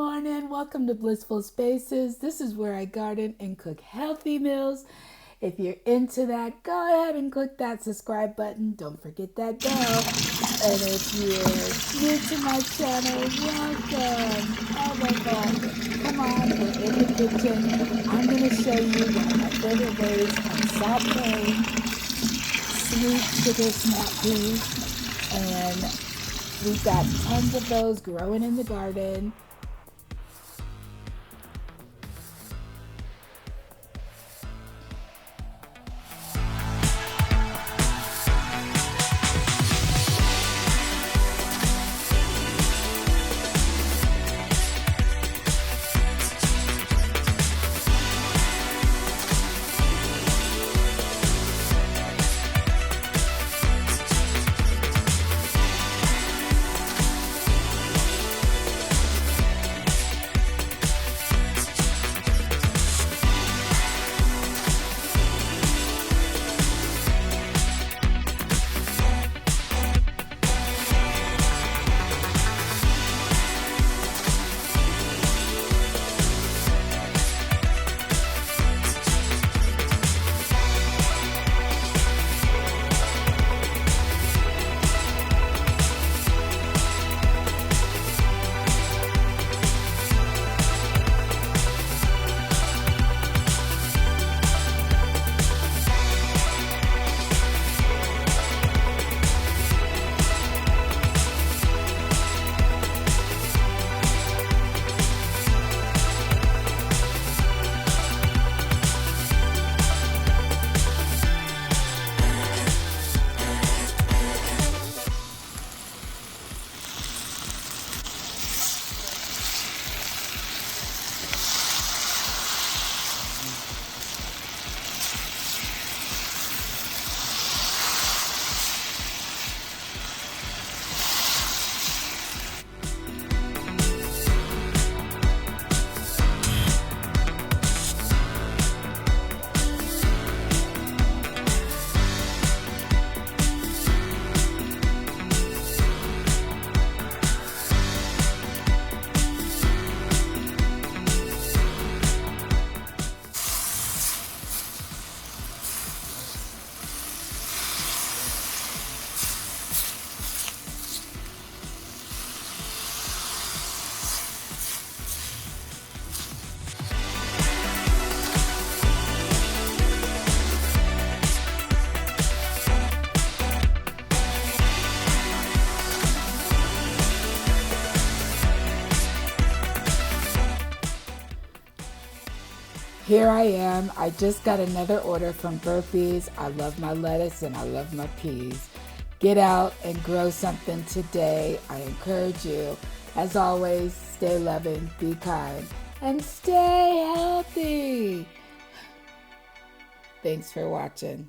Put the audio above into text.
morning. Welcome to Blissful Spaces. This is where I garden and cook healthy meals. If you're into that, go ahead and click that subscribe button. Don't forget that bell. And if you're new to my channel, welcome. Oh my God. Come on, we're in the kitchen. I'm going to show you one of my favorite ways of sauteing sweet sugar snap peas. And we've got tons of those growing in the garden. Here I am. I just got another order from Burpees. I love my lettuce and I love my peas. Get out and grow something today. I encourage you. As always, stay loving, be kind, and stay healthy. Thanks for watching.